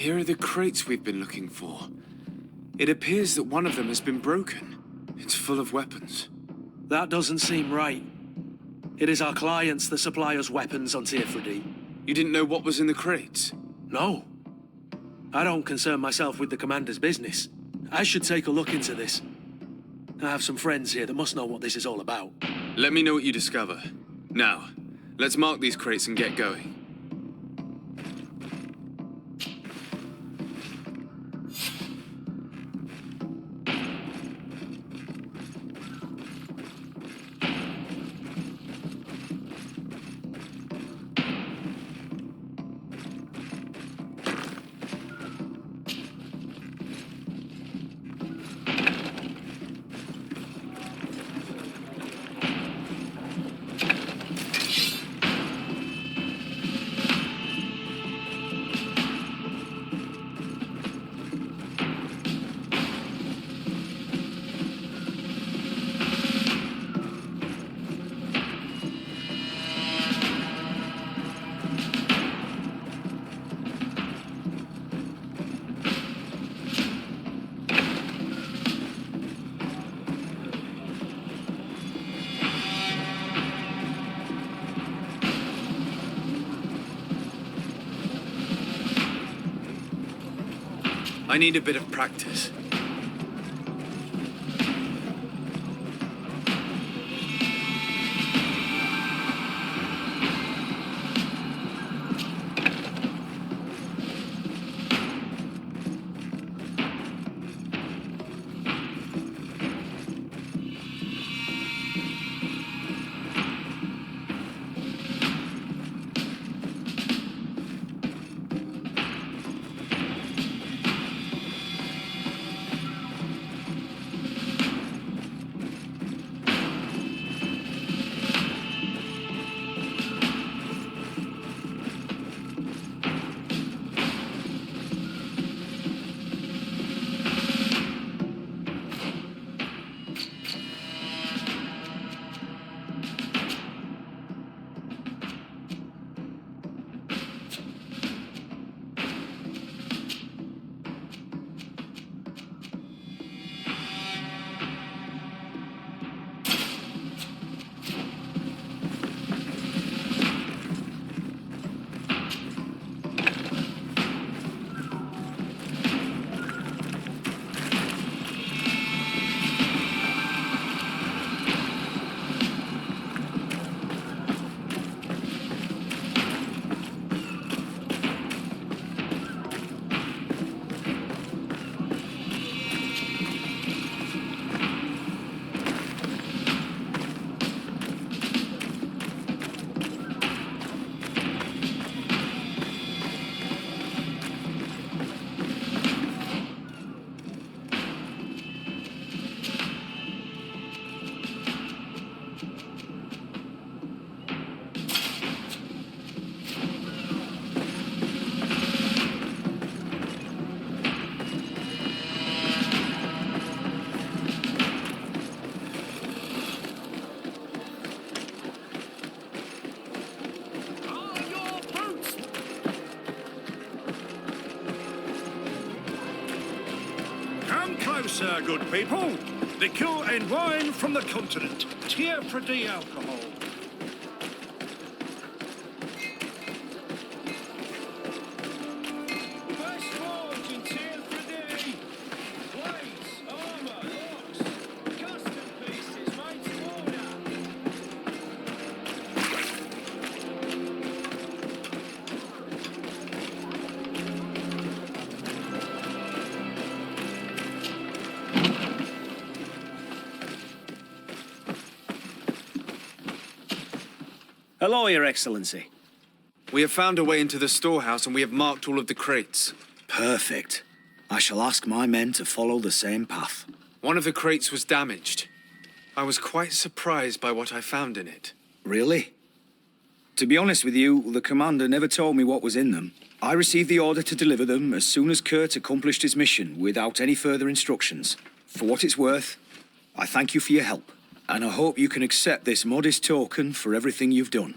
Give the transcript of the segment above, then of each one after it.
Here are the crates we've been looking for. It appears that one of them has been broken. It's full of weapons. That doesn't seem right. It is our clients that supply us weapons on Tier 3D. You didn't know what was in the crates? No. I don't concern myself with the commander's business. I should take a look into this. I have some friends here that must know what this is all about. Let me know what you discover. Now, let's mark these crates and get going. I need a bit of practice. Closer, good people. Liqueur and wine from the continent. Tier 3D alcohol. Best forge in Tier 3D. Blades, armour, locks, custom pieces made to order. Hello, Your Excellency. We have found a way into the storehouse and we have marked all of the crates. Perfect. I shall ask my men to follow the same path. One of the crates was damaged. I was quite surprised by what I found in it. Really? To be honest with you, the commander never told me what was in them. I received the order to deliver them as soon as Kurt accomplished his mission without any further instructions. For what it's worth, I thank you for your help, and I hope you can accept this modest token for everything you've done.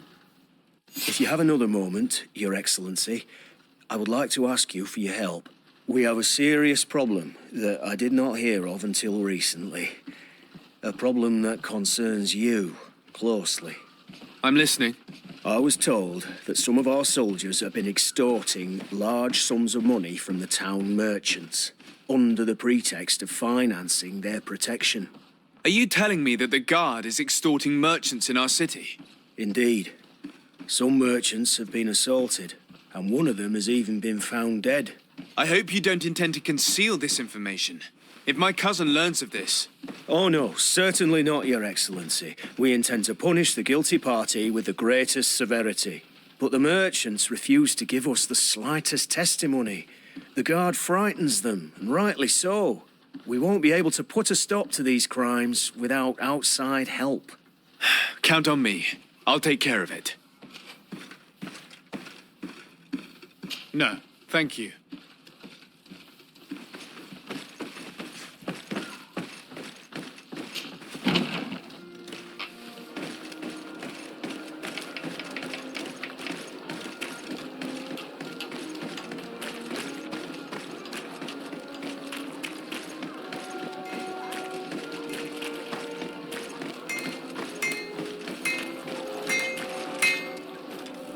If you have another moment, Your Excellency, I would like to ask you for your help. We have a serious problem that I did not hear of until recently. A problem that concerns you closely. I'm listening. I was told that some of our soldiers have been extorting large sums of money from the town merchants, under the pretext of financing their protection. Are you telling me that the Guard is extorting merchants in our city? Indeed. Some merchants have been assaulted, and one of them has even been found dead. I hope you don't intend to conceal this information. If my cousin learns of this... Oh no, certainly not, Your Excellency. We intend to punish the guilty party with the greatest severity. But the merchants refuse to give us the slightest testimony. The Guard frightens them, and rightly so. We won't be able to put a stop to these crimes without outside help. Count on me. I'll take care of it. No, thank you.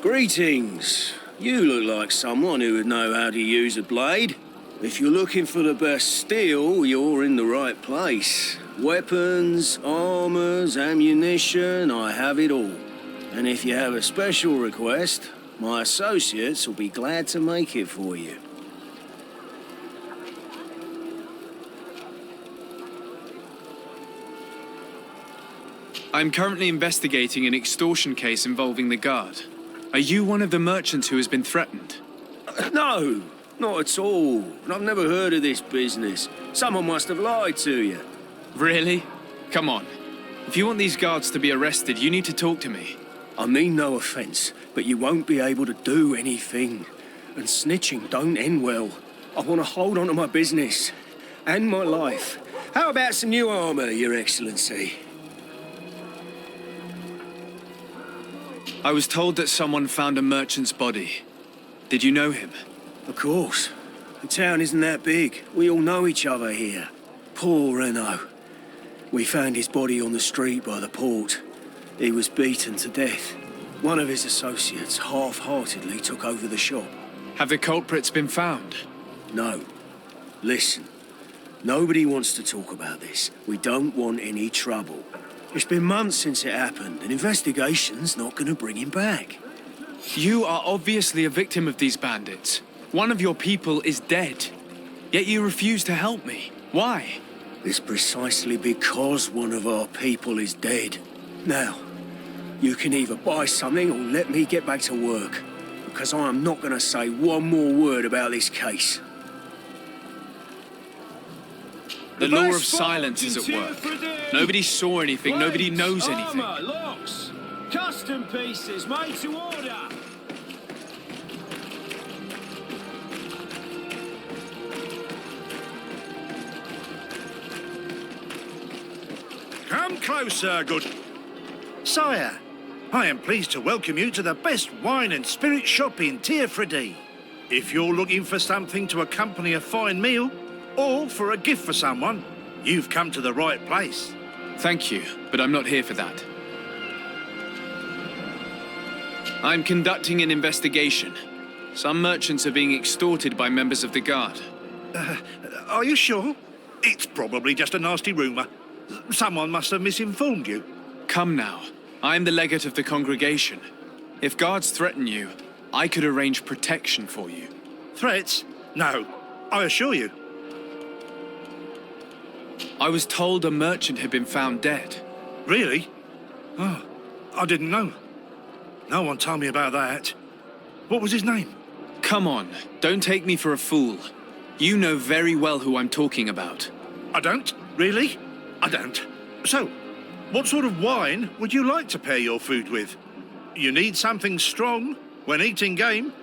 Greetings. You look like someone who would know how to use a blade. If you're looking for the best steel, you're in the right place. Weapons, armors, ammunition, I have it all. And if you have a special request, my associates will be glad to make it for you. I'm currently investigating an extortion case involving the Guard. Are you one of the merchants who has been threatened? No, not at all. And I've never heard of this business. Someone must have lied to you. Really? Come on. If you want these guards to be arrested, you need to talk to me. I mean no offence, but you won't be able to do anything. And snitching don't end well. I want to hold on to my business. And my life. How about some new armour, Your Excellency? I was told that someone found a merchant's body. Did you know him? Of course. The town isn't that big. We all know each other here. Poor Renault. We found his body on the street by the port. He was beaten to death. One of his associates half-heartedly took over the shop. Have the culprits been found? No. Listen. Nobody wants to talk about this. We don't want any trouble. It's been months since it happened. An investigation's not going to bring him back. You are obviously a victim of these bandits. One of your people is dead. Yet you refuse to help me. Why? It's precisely because one of our people is dead. Now, you can either buy something or let me get back to work. Because I am not going to say one more word about this case. The law of silence is at work. Nobody saw anything, nobody knows anything. Armour, locks, custom pieces made to order. Come closer, good sire. I am pleased to welcome you to the best wine and spirit shop in Tierfredi. If you're looking for something to accompany a fine meal, or for a gift for someone, you've come to the right place. Thank you, but I'm not here for that. I'm conducting an investigation. Some merchants are being extorted by members of the Guard. Are you sure? It's probably just a nasty rumour. Someone must have misinformed you. Come now. I'm the legate of the congregation. If guards threaten you, I could arrange protection for you. Threats? No, I assure you. I was told a merchant had been found dead. Really? Oh, I didn't know. No one told me about that. What was his name? Come on, don't take me for a fool. You know very well who I'm talking about. I don't? Really? I don't. So, what sort of wine would you like to pair your food with? You need something strong when eating game.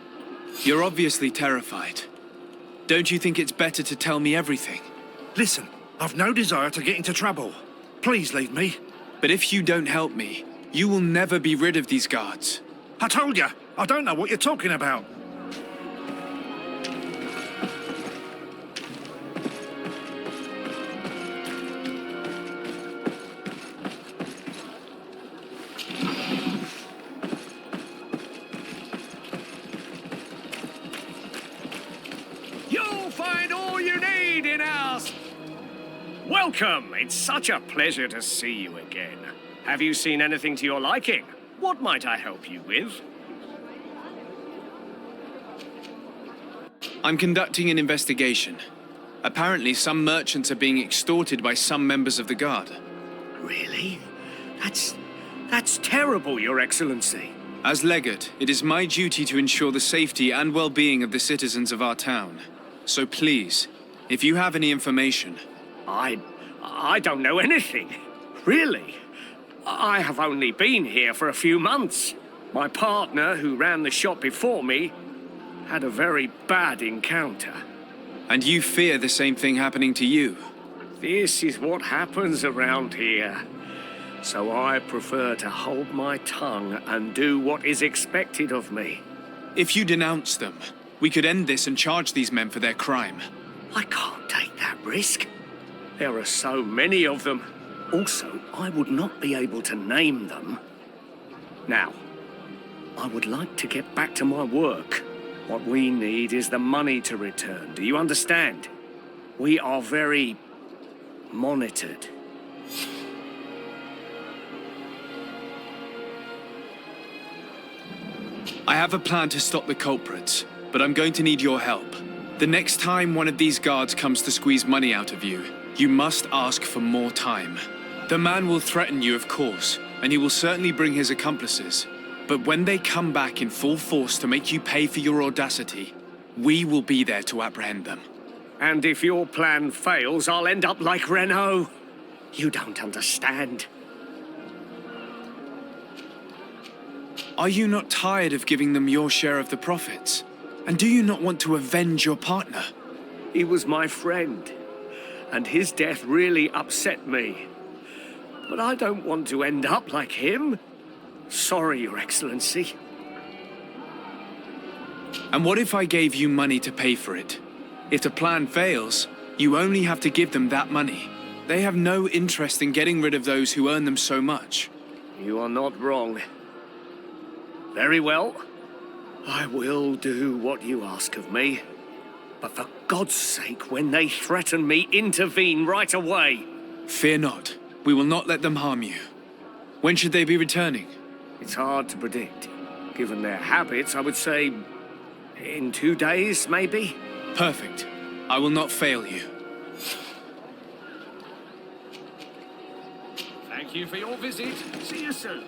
You're obviously terrified. Don't you think it's better to tell me everything? Listen, I've no desire to get into trouble. Please leave me. But if you don't help me, you will never be rid of these guards. I told you, I don't know what you're talking about. Welcome! It's such a pleasure to see you again. Have you seen anything to your liking? What might I help you with? I'm conducting an investigation. Apparently, some merchants are being extorted by some members of the Guard. Really? That's terrible, Your Excellency. As Legate, it is my duty to ensure the safety and well-being of the citizens of our town. So please, if you have any information... I don't know anything. Really. I have only been here for a few months. My partner, who ran the shop before me, had a very bad encounter. And you fear the same thing happening to you? This is what happens around here. So I prefer to hold my tongue and do what is expected of me. If you denounce them, we could end this and charge these men for their crime. I can't take that risk. There are so many of them. Also, I would not be able to name them. Now, I would like to get back to my work. What we need is the money to return. Do you understand? We are very monitored. I have a plan to stop the culprits, but I'm going to need your help. The next time one of these guards comes to squeeze money out of you, you must ask for more time. The man will threaten you, of course, and he will certainly bring his accomplices. But when they come back in full force to make you pay for your audacity, we will be there to apprehend them. And if your plan fails, I'll end up like Renault. You don't understand. Are you not tired of giving them your share of the profits? And do you not want to avenge your partner? He was my friend, and his death really upset me. But I don't want to end up like him. Sorry, Your Excellency. And what if I gave you money to pay for it? If the plan fails, you only have to give them that money. They have no interest in getting rid of those who earn them so much. You are not wrong. Very well. I will do what you ask of me. But for God's sake, when they threaten me, intervene right away. Fear not. We will not let them harm you. When should they be returning? It's hard to predict. Given their habits, I would say in 2 days, maybe? Perfect. I will not fail you. Thank you for your visit. See you soon.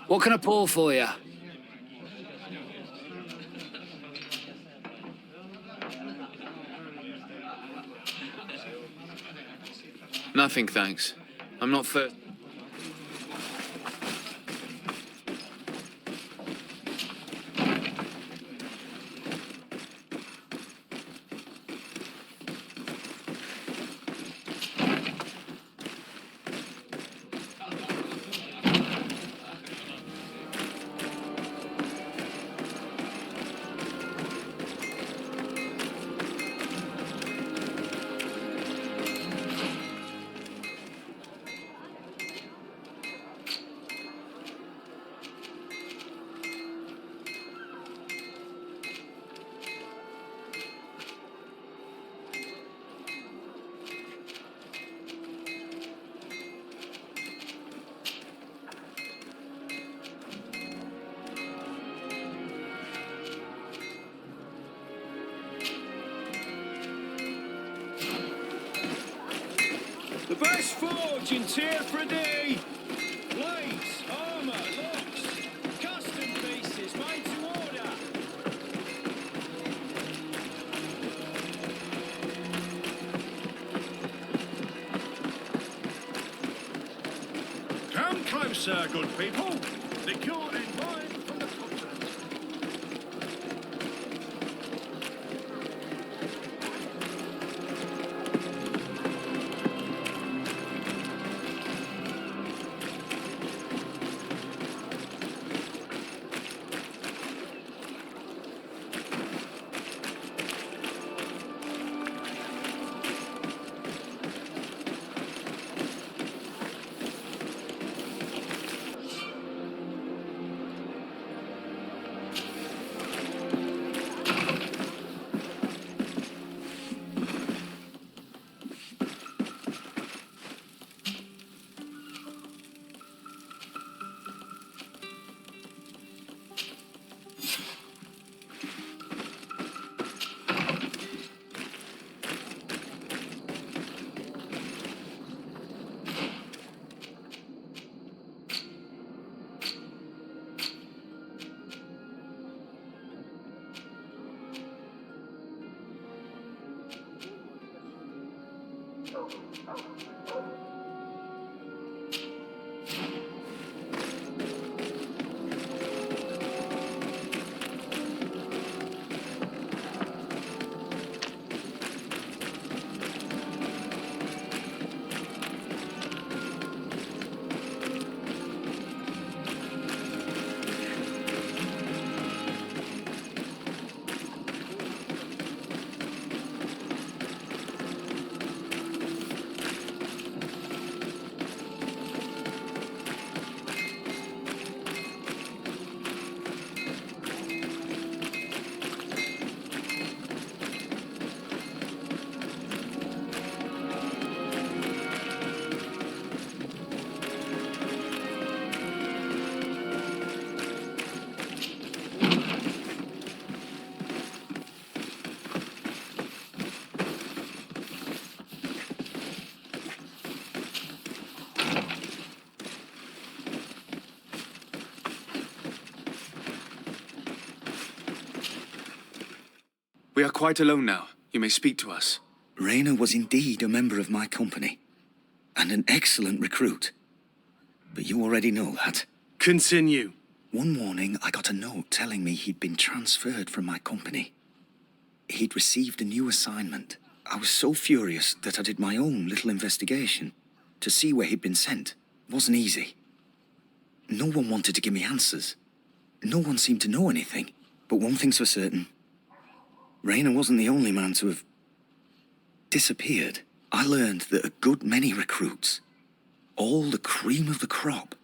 What can I pour for you? Nothing, thanks. I'm not thirsty. Best forge in tier for a day. Blades, armour, locks, custom pieces made to order. Come closer, good people. Liqueur and wine from the continent. We are quite alone now. You may speak to us. Rayner was indeed a member of my company, and an excellent recruit. But you already know that. Continue. One morning, I got a note telling me he'd been transferred from my company. He'd received a new assignment. I was so furious that I did my own little investigation to see where he'd been sent. It wasn't easy. No one wanted to give me answers. No one seemed to know anything. But one thing's for certain. Rayner wasn't the only man to have disappeared. I learned that a good many recruits, all the cream of the crop,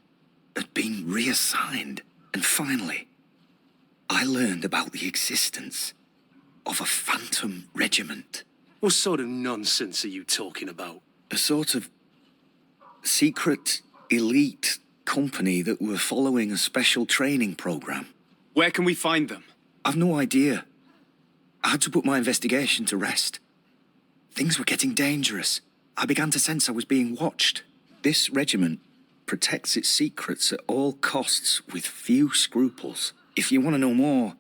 had been reassigned. And finally, I learned about the existence of a phantom regiment. What sort of nonsense are you talking about? A sort of secret, elite company that were following a special training program. Where can we find them? I've no idea. I had to put my investigation to rest. Things were getting dangerous. I began to sense I was being watched. This regiment protects its secrets at all costs with few scruples. If you want to know more,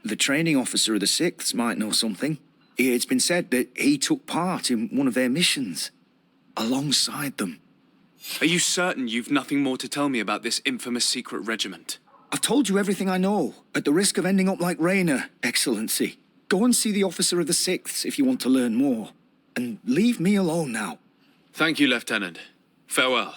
the training officer of the 6th might know something. It's been said that he took part in one of their missions, alongside them. Are you certain you've nothing more to tell me about this infamous secret regiment? I've told you everything I know, at the risk of ending up like Rayner, Excellency. Go and see the officer of the 6th if you want to learn more. And leave me alone now. Thank you, Lieutenant. Farewell.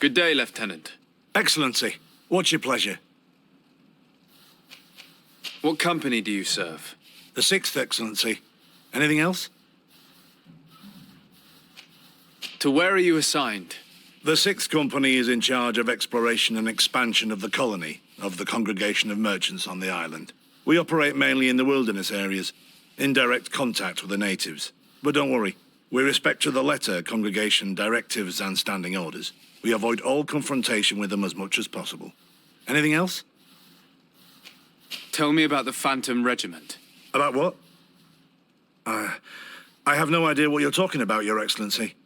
Good day, Lieutenant. Excellency, what's your pleasure? What company do you serve? The 6th, Excellency. Anything else? To where are you assigned? The 6th Company is in charge of exploration and expansion of the colony of the Congregation of Merchants on the island. We operate mainly in the wilderness areas, in direct contact with the natives. But don't worry, we respect to the letter congregation directives and standing orders. We avoid all confrontation with them as much as possible. Anything else? Tell me about the Phantom Regiment. About what? I have no idea what you're talking about, Your Excellency.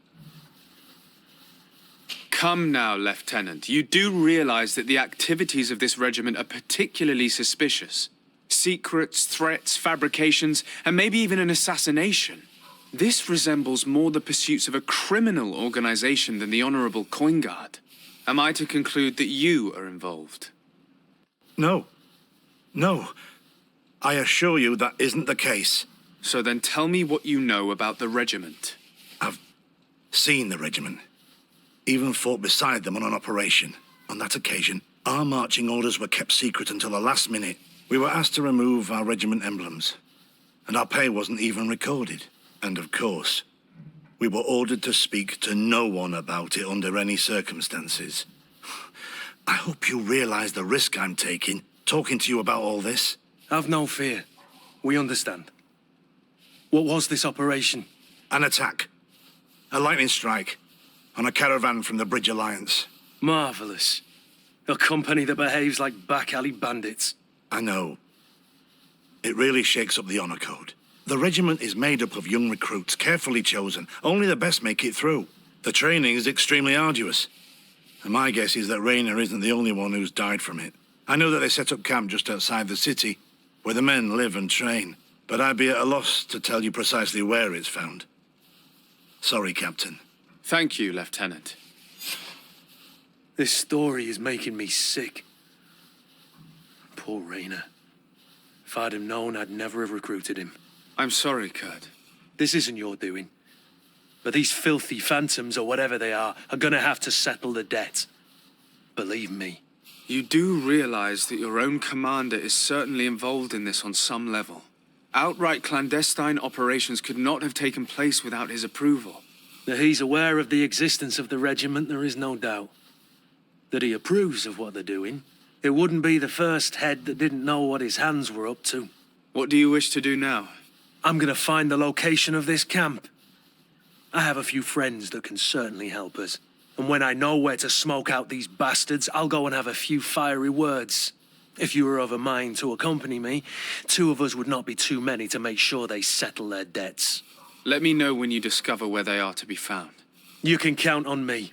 Come now, Lieutenant. You do realize that the activities of this regiment are particularly suspicious. Secrets, threats, fabrications, and maybe even an assassination. This resembles more the pursuits of a criminal organization than the Honorable Coin Guard. Am I to conclude that you are involved? No. No. I assure you that isn't the case. So then tell me what you know about the regiment. I've seen the regiment. Even fought beside them on an operation. On that occasion, our marching orders were kept secret until the last minute. We were asked to remove our regiment emblems. And our pay wasn't even recorded. And of course, we were ordered to speak to no one about it under any circumstances. I hope you realize the risk I'm taking, talking to you about all this. Have no fear. We understand. What was this operation? An attack. A lightning strike. On a caravan from the Bridge Alliance. Marvelous. A company that behaves like back alley bandits. I know. It really shakes up the honor code. The regiment is made up of young recruits, carefully chosen. Only the best make it through. The training is extremely arduous. And my guess is that Rayner isn't the only one who's died from it. I know that they set up camp just outside the city, where the men live and train. But I'd be at a loss to tell you precisely where it's found. Sorry, Captain. Thank you, Lieutenant. This story is making me sick. Poor Rayner. If I'd have known, I'd never have recruited him. I'm sorry, Kurt. This isn't your doing. But these filthy phantoms, or whatever they are gonna have to settle the debt. Believe me. You do realize that your own commander is certainly involved in this on some level. Outright clandestine operations could not have taken place without his approval. That he's aware of the existence of the regiment, there is no doubt. That he approves of what they're doing. It wouldn't be the first head that didn't know what his hands were up to. What do you wish to do now? I'm gonna find the location of this camp. I have a few friends that can certainly help us. And when I know where to smoke out these bastards, I'll go and have a few fiery words. If you were of a mind to accompany me, 2 of us would not be too many to make sure they settle their debts. Let me know when you discover where they are to be found. You can count on me.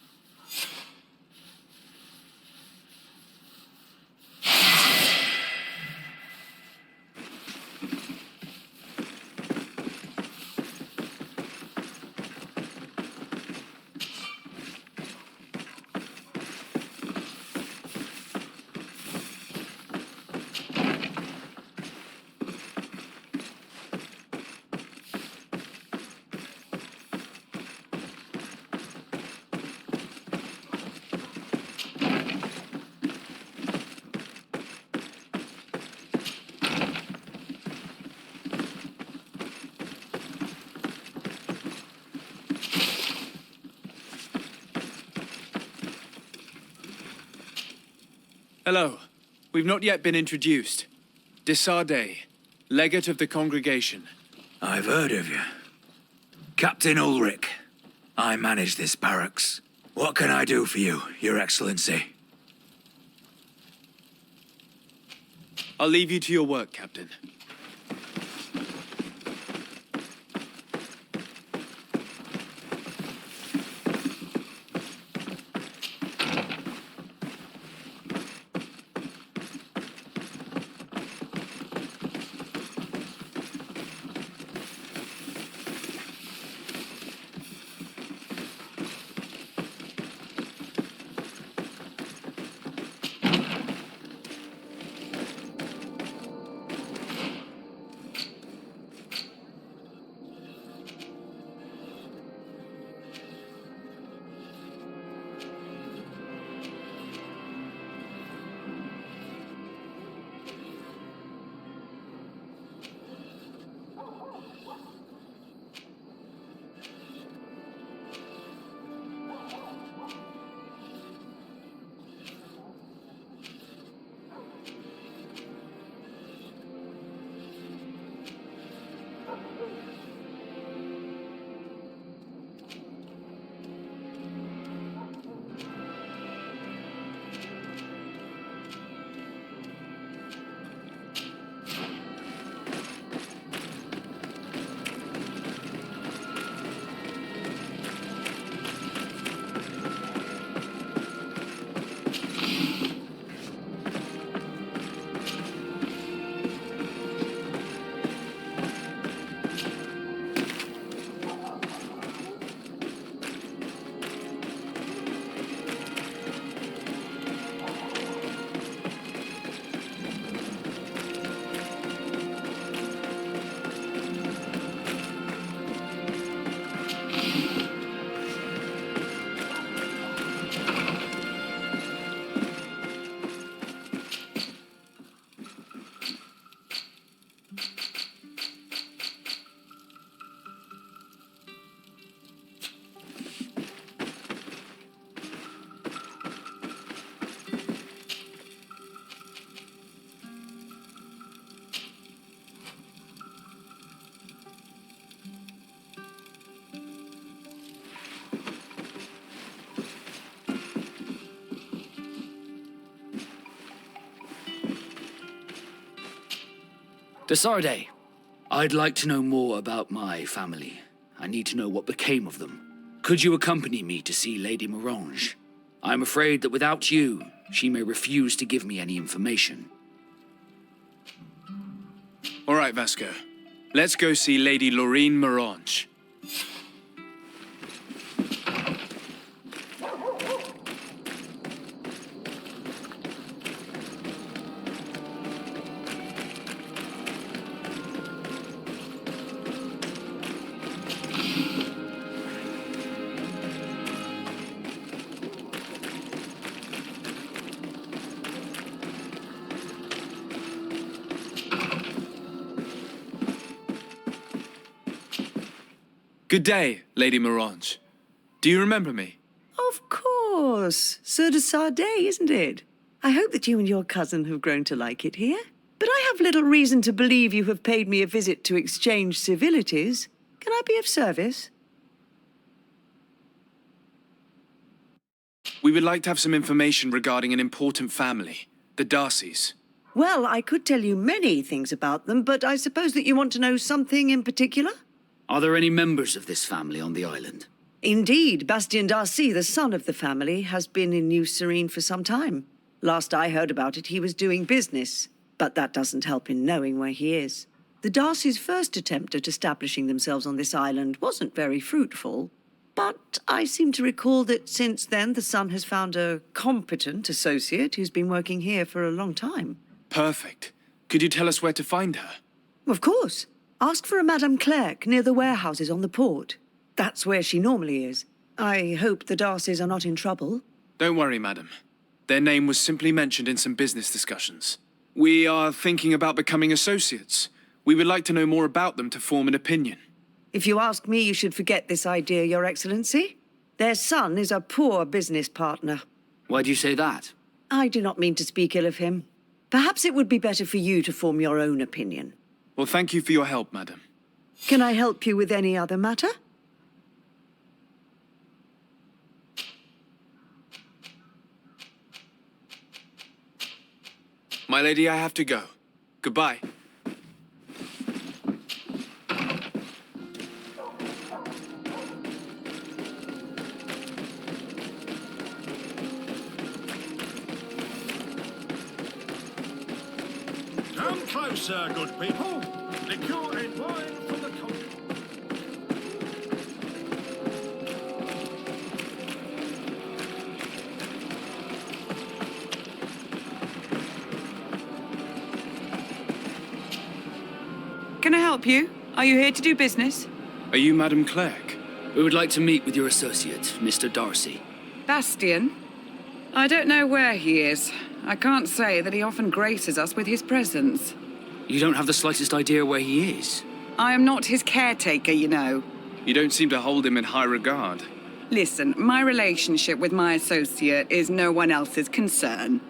Hello. We've not yet been introduced. Desarde, legate of the congregation. I've heard of you. Captain Ulrich. I manage this barracks. What can I do for you, Your Excellency? I'll leave you to your work, Captain. Desarde, I'd like to know more about my family. I need to know what became of them. Could you accompany me to see Lady Morange? I'm afraid that without you, she may refuse to give me any information. All right, Vasco. Let's go see Lady Lorraine Morange. Good day, Lady Morange. Do you remember me? Of course. Sir de Sardet, isn't it? I hope that you and your cousin have grown to like it here. But I have little reason to believe you have paid me a visit to exchange civilities. Can I be of service? We would like to have some information regarding an important family, the Darcys. Well, I could tell you many things about them, but I suppose that you want to know something in particular? Are there any members of this family on the island? Indeed, Bastien Darcy, the son of the family, has been in New Serene for some time. Last I heard about it, he was doing business, but that doesn't help in knowing where he is. The Darcys' first attempt at establishing themselves on this island wasn't very fruitful, but I seem to recall that since then the son has found a competent associate who's been working here for a long time. Perfect. Could you tell us where to find her? Of course. Ask for a Madame Clerc near the warehouses on the port. That's where she normally is. I hope the Darcys are not in trouble. Don't worry, madam. Their name was simply mentioned in some business discussions. We are thinking about becoming associates. We would like to know more about them to form an opinion. If you ask me, you should forget this idea, Your Excellency. Their son is a poor business partner. Why do you say that? I do not mean to speak ill of him. Perhaps it would be better for you to form your own opinion. Well, thank you for your help, madam. Can I help you with any other matter? My lady, I have to go. Goodbye. Come closer, good people. Liqueur and wine for the company. Can I help you? Are you here to do business? Are you Madame Clerc? We would like to meet with your associate, Mr. Darcy. Bastien? I don't know where he is. I can't say that he often graces us with his presence. You don't have the slightest idea where he is? I am not his caretaker, you know. You don't seem to hold him in high regard. Listen, my relationship with my associate is no one else's concern.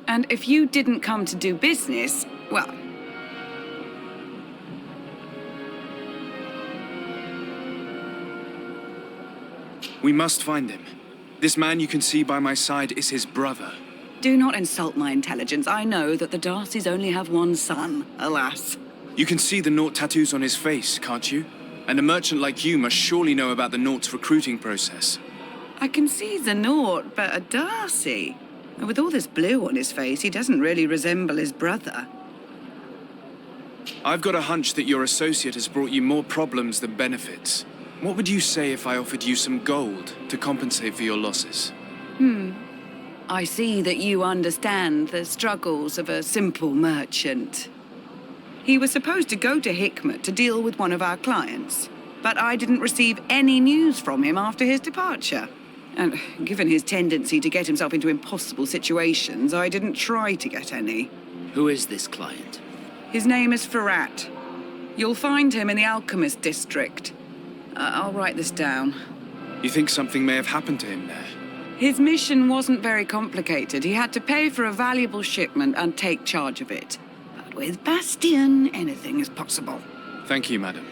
And if you didn't come to do business, well... We must find him. This man you can see by my side is his brother. Do not insult my intelligence. I know that the Darcys only have one son, alas. You can see the Naught tattoos on his face, can't you? And a merchant like you must surely know about the Naught's recruiting process. I can see the Naught, but a Darcy. And with all this blue on his face, he doesn't really resemble his brother. I've got a hunch that your associate has brought you more problems than benefits. What would you say if I offered you some gold to compensate for your losses? I see that you understand the struggles of a simple merchant. He was supposed to go to Hikmet to deal with one of our clients, but I didn't receive any news from him after his departure. And given his tendency to get himself into impossible situations, I didn't try to get any. Who is this client? His name is Ferrat. You'll find him in the Alchemist district. I'll write this down. You think something may have happened to him there? His mission wasn't very complicated. He had to pay for a valuable shipment and take charge of it. But with Bastien, anything is possible. Thank you, madam.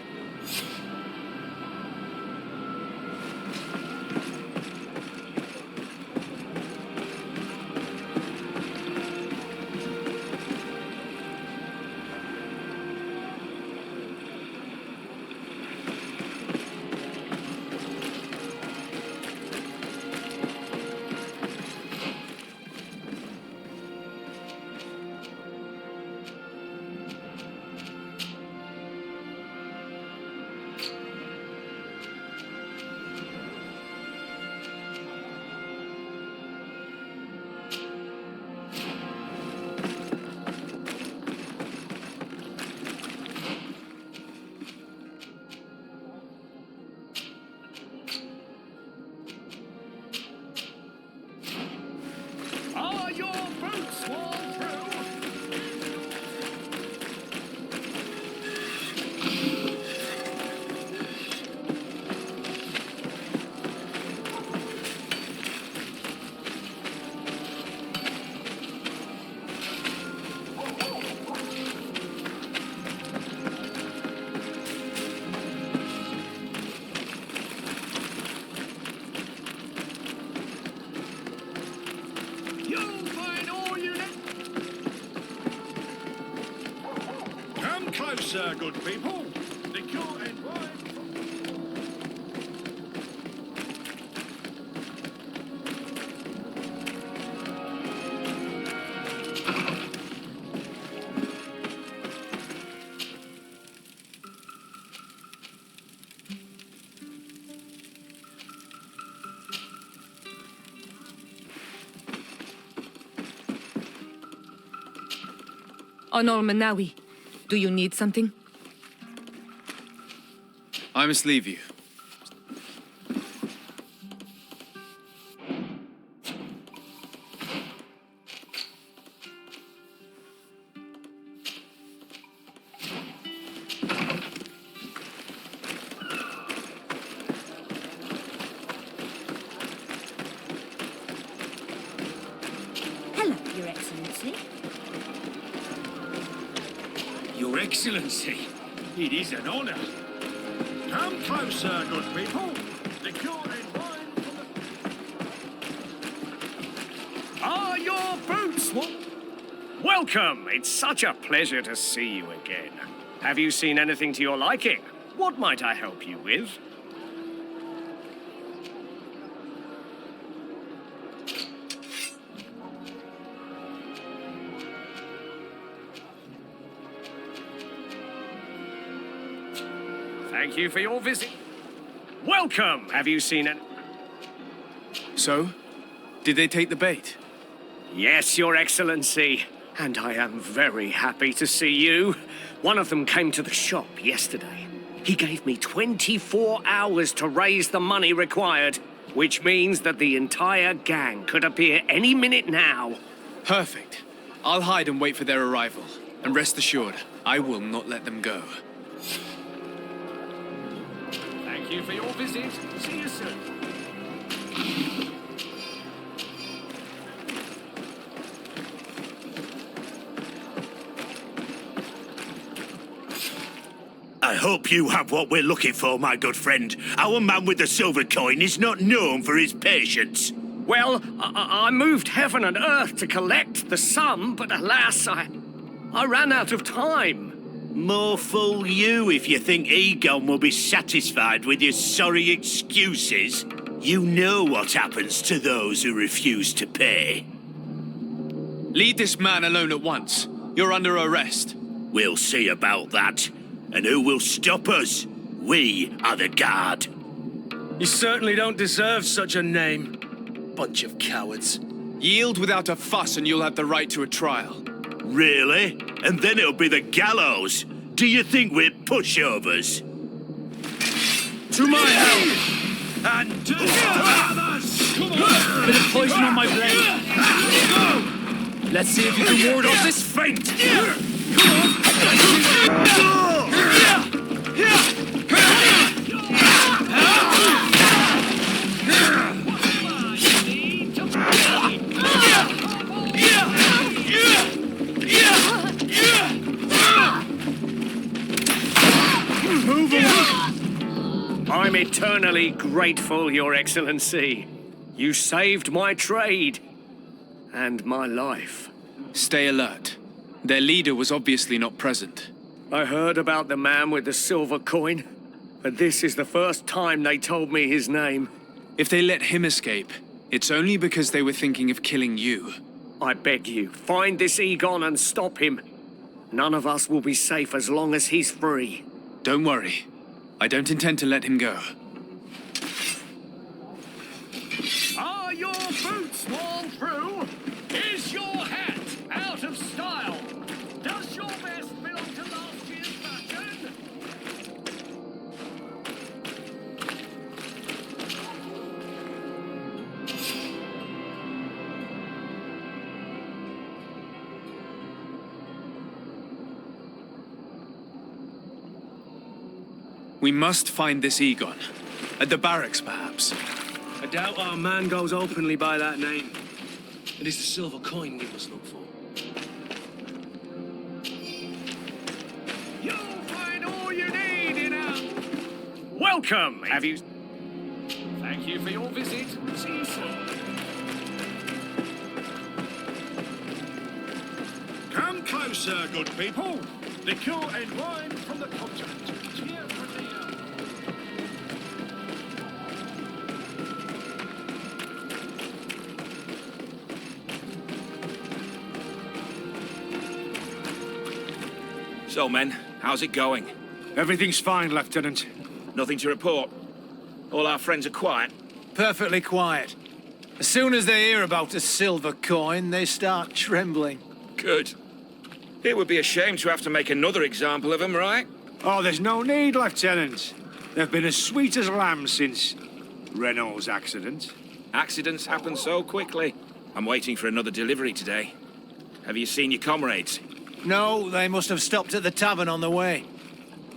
closer, good people. Liqueur and wine. Onol Manawi, do you need something? I must leave you. Hello, Your Excellency. Your Excellency, it is an honor. Come closer, good people. Liqueur and wine. Ah, your boots! Welcome! It's such a pleasure to see you again. Have you seen anything to your liking? What might I help you with? Thank you for your visit. Welcome! Have you seen it? So? Did they take the bait? Yes, Your Excellency. And I am very happy to see you. One of them came to the shop yesterday. He gave me 24 hours to raise the money required, which means that the entire gang could appear any minute now. Perfect. I'll hide and wait for their arrival. And rest assured, I will not let them go. Thank you for your visit. See you soon. I hope you have what we're looking for, my good friend. Our man with the silver coin is not known for his patience. Well, I moved heaven and earth to collect the sum, but alas, I ran out of time. More fool you if you think Egon will be satisfied with your sorry excuses. You know what happens to those who refuse to pay. Leave this man alone at once. You're under arrest. We'll see about that. And who will stop us? We are the guard. You certainly don't deserve such a name. Bunch of cowards. Yield without a fuss and you'll have the right to a trial. Really? And then it'll be the gallows. Do you think we're pushovers? To my help! And to others! Bit of poison on my blade. Let's see if you can ward off this feint. I'm eternally grateful, Your Excellency. You saved my trade and my life. Stay alert. Their leader was obviously not present. I heard about the man with the silver coin, but this is the first time they told me his name. If they let him escape, it's only because they were thinking of killing you. I beg you, find this Egon and stop him. None of us will be safe as long as he's free. Don't worry. I don't intend to let him go. Are your boots worn through? Is your hat out of style? Does your vest belong to last year's fashion? We must find this Egon. At the barracks, perhaps. I doubt our man goes openly by that name. It is the silver coin we must look for. You'll find all you need in our... Welcome! Have you... Thank you for your visit. See you soon. Come close. Hello, sir, good people. Liqueur and wine from the continent. Cheer for the So, men, how's it going? Everything's fine, Lieutenant. Nothing to report? All our friends are quiet? Perfectly quiet. As soon as they hear about a silver coin, they start trembling. Good. It would be a shame to have to make another example of them, right? Oh, there's no need, Lieutenant. They've been as sweet as lambs since Renault's accident. Accidents happen so quickly. I'm waiting for another delivery today. Have you seen your comrades? No, they must have stopped at the tavern on the way.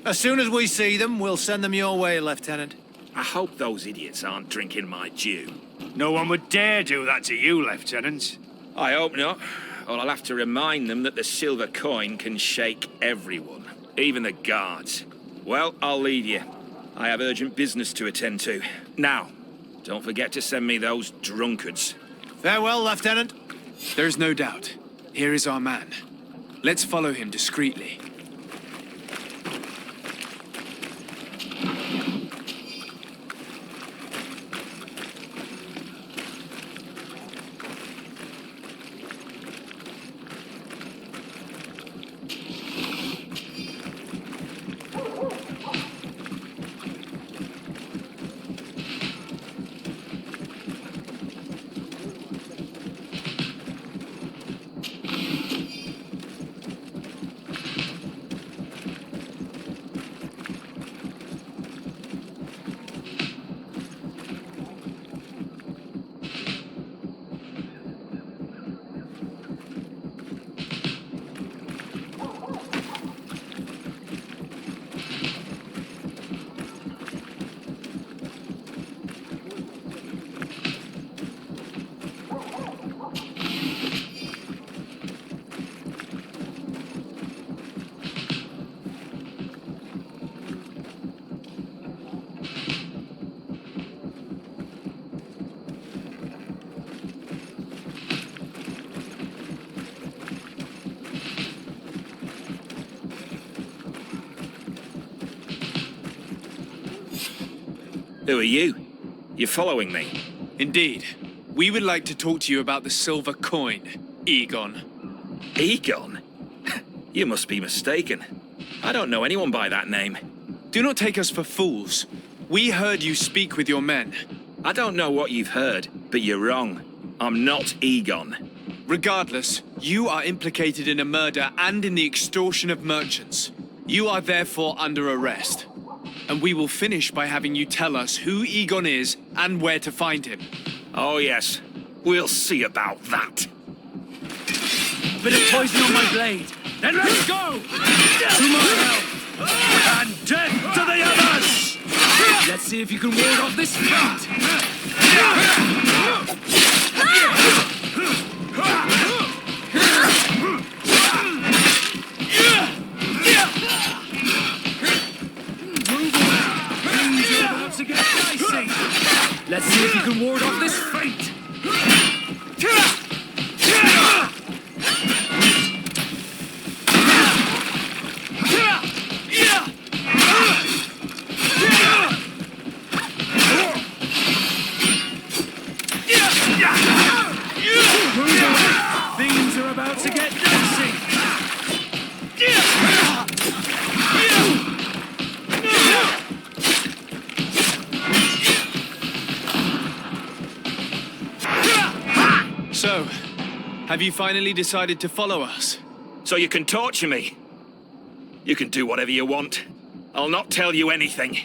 As soon as we see them, we'll send them your way, Lieutenant. I hope those idiots aren't drinking my dew. No one would dare do that to you, Lieutenant. I hope not. Or I'll have to remind them that the silver coin can shake everyone, even the guards. Well, I'll leave you. I have urgent business to attend to. Now, don't forget to send me those drunkards. Farewell, Lieutenant. There's no doubt. Here is our man. Let's follow him discreetly. Who are you? You're following me? Indeed. We would like to talk to you about the silver coin, Egon. Egon? You must be mistaken. I don't know anyone by that name. Do not take us for fools. We heard you speak with your men. I don't know what you've heard, but you're wrong. I'm not Egon. Regardless, you are implicated in a murder and in the extortion of merchants. You are therefore under arrest. And we will finish by having you tell us who Egon is and where to find him. Oh yes, we'll see about that. A bit of poison on my blade. Then let's go! To my help! And death to the others! Let's see if you can ward off this fate! To get dicey. Let's see if you can ward off this fate. Things are about to get dicey. So, have you finally decided to follow us? So you can torture me. You can do whatever you want. I'll not tell you anything.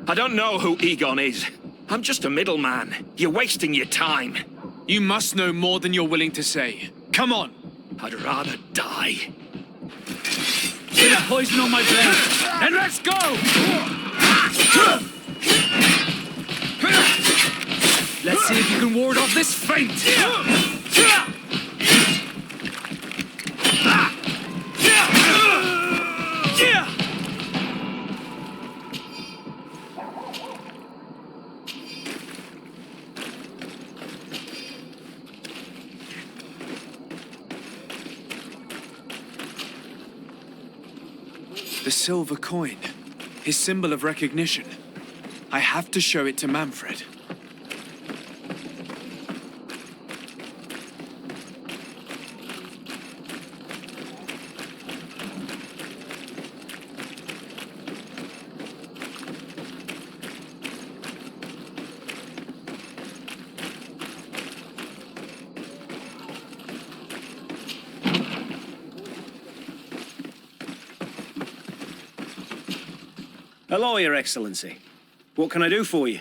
I don't know who Egon is. I'm just a middleman. You're wasting your time. You must know more than you're willing to say. Come on! I'd rather die. Bit of poison on my blade. And let's go! Let's see if you can ward off this fate. The silver coin. His symbol of recognition. I have to show it to Manfred. Hello, Your Excellency. What can I do for you?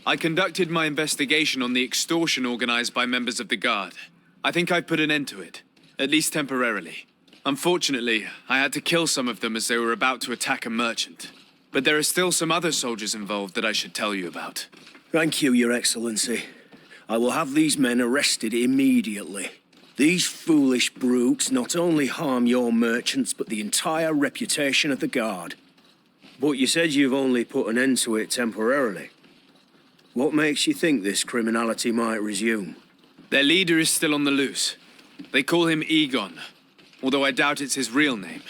I conducted my investigation on the extortion organized by members of the Guard. I think I've put an end to it, at least temporarily. Unfortunately, I had to kill some of them as they were about to attack a merchant. But there are still some other soldiers involved that I should tell you about. Thank you, Your Excellency. I will have these men arrested immediately. These foolish brutes not only harm your merchants, but the entire reputation of the Guard. But you said you've only put an end to it temporarily. What makes you think this criminality might resume? Their leader is still on the loose. They call him Egon, although I doubt it's his real name.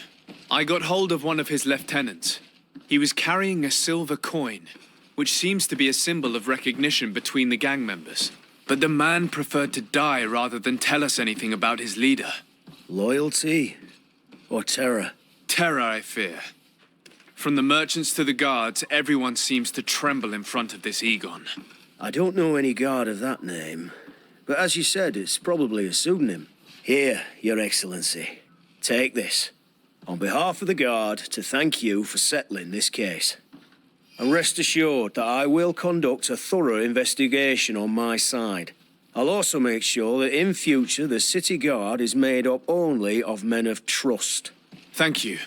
I got hold of one of his lieutenants. He was carrying a silver coin, which seems to be a symbol of recognition between the gang members. But the man preferred to die rather than tell us anything about his leader. Loyalty or terror? Terror, I fear. From the merchants to the guards, everyone seems to tremble in front of this Egon. I don't know any guard of that name, but as you said, it's probably a pseudonym. Here, Your Excellency, take this, on behalf of the Guard, to thank you for settling this case. And rest assured that I will conduct a thorough investigation on my side. I'll also make sure that in future the City Guard is made up only of men of trust. Thank you.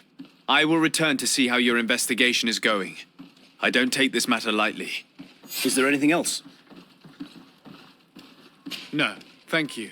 I will return to see how your investigation is going. I don't take this matter lightly. Is there anything else? No, thank you.